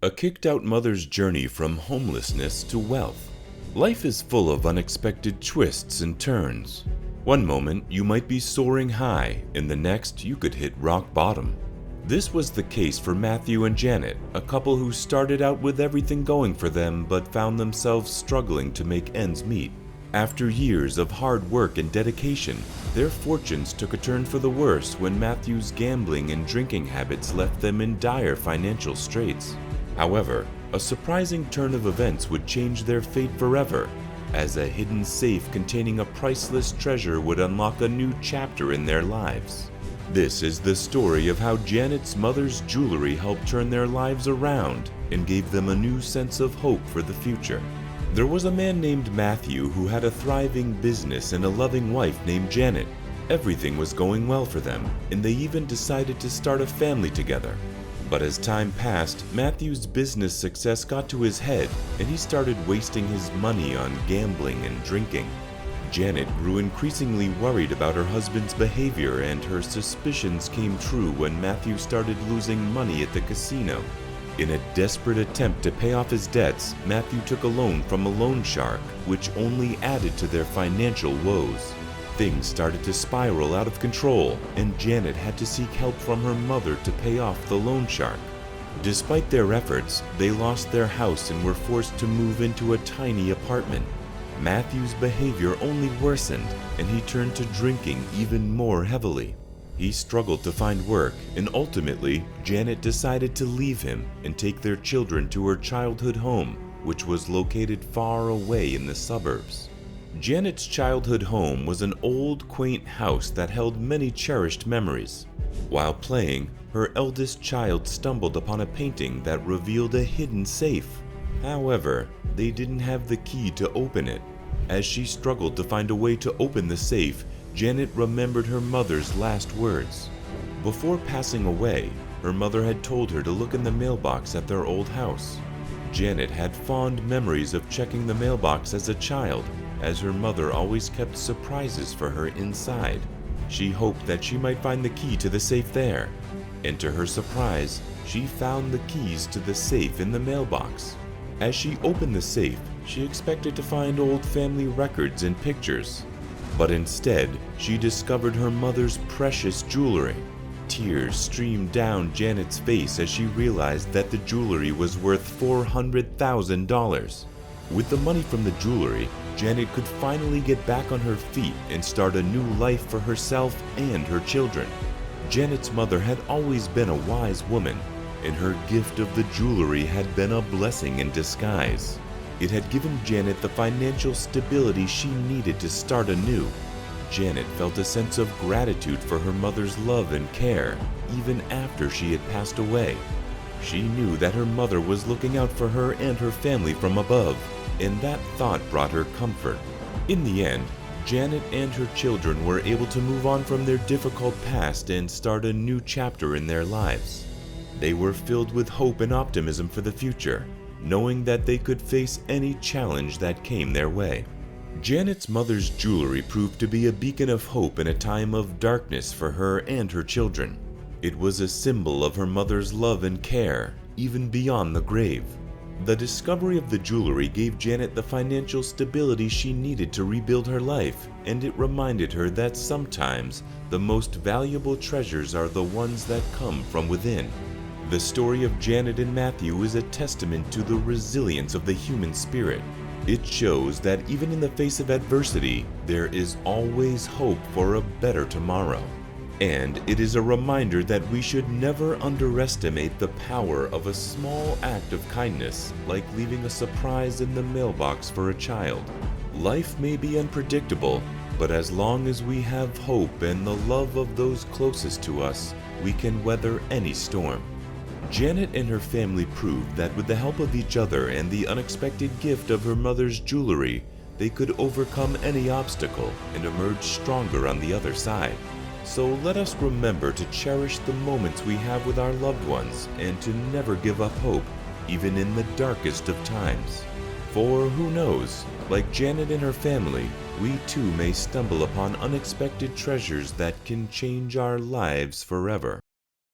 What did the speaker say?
A kicked-out mother's journey from homelessness to wealth. Life is full of unexpected twists and turns. One moment you might be soaring high, and the next you could hit rock bottom. This was the case for Matthew and Janet, a couple who started out with everything going for them but found themselves struggling to make ends meet. After years of hard work and dedication, their fortunes took a turn for the worse when Matthew's gambling and drinking habits left them in dire financial straits. However, a surprising turn of events would change their fate forever, as a hidden safe containing a priceless treasure would unlock a new chapter in their lives. This is the story of how Janet's mother's jewelry helped turn their lives around and gave them a new sense of hope for the future. There was a man named Matthew who had a thriving business and a loving wife named Janet. Everything was going well for them, and they even decided to start a family together. But as time passed, Matthew's business success got to his head, and he started wasting his money on gambling and drinking. Janet grew increasingly worried about her husband's behavior, and her suspicions came true when Matthew started losing money at the casino. In a desperate attempt to pay off his debts, Matthew took a loan from a loan shark, which only added to their financial woes. Things started to spiral out of control, and Janet had to seek help from her mother to pay off the loan shark. Despite their efforts, they lost their house and were forced to move into a tiny apartment. Matthew's behavior only worsened, and he turned to drinking even more heavily. He struggled to find work, and ultimately, Janet decided to leave him and take their children to her childhood home, which was located far away in the suburbs. Janet's childhood home was an old, quaint house that held many cherished memories. While playing, her eldest child stumbled upon a painting that revealed a hidden safe. However, they didn't have the key to open it. As she struggled to find a way to open the safe, Janet remembered her mother's last words. Before passing away, her mother had told her to look in the mailbox at their old house. Janet had fond memories of checking the mailbox as a child, as her mother always kept surprises for her inside. She hoped that she might find the key to the safe there, and to her surprise, she found the keys to the safe in the mailbox. As she opened the safe, she expected to find old family records and pictures. But instead, she discovered her mother's precious jewelry. Tears streamed down Janet's face as she realized that the jewelry was worth $400,000. With the money from the jewelry, Janet could finally get back on her feet and start a new life for herself and her children. Janet's mother had always been a wise woman, and her gift of the jewelry had been a blessing in disguise. It had given Janet the financial stability she needed to start anew. Janet felt a sense of gratitude for her mother's love and care, even after she had passed away. She knew that her mother was looking out for her and her family from above, and that thought brought her comfort. In the end, Janet and her children were able to move on from their difficult past and start a new chapter in their lives. They were filled with hope and optimism for the future, knowing that they could face any challenge that came their way. Janet's mother's jewelry proved to be a beacon of hope in a time of darkness for her and her children. It was a symbol of her mother's love and care, even beyond the grave. The discovery of the jewelry gave Janet the financial stability she needed to rebuild her life, and it reminded her that sometimes the most valuable treasures are the ones that come from within. The story of Janet and Matthew is a testament to the resilience of the human spirit. It shows that even in the face of adversity, there is always hope for a better tomorrow. And it is a reminder that we should never underestimate the power of a small act of kindness, like leaving a surprise in the mailbox for a child. Life may be unpredictable, but as long as we have hope and the love of those closest to us, we can weather any storm. Janet and her family proved that with the help of each other and the unexpected gift of her mother's jewelry, they could overcome any obstacle and emerge stronger on the other side. So let us remember to cherish the moments we have with our loved ones and to never give up hope, even in the darkest of times. For who knows, like Janet and her family, we too may stumble upon unexpected treasures that can change our lives forever.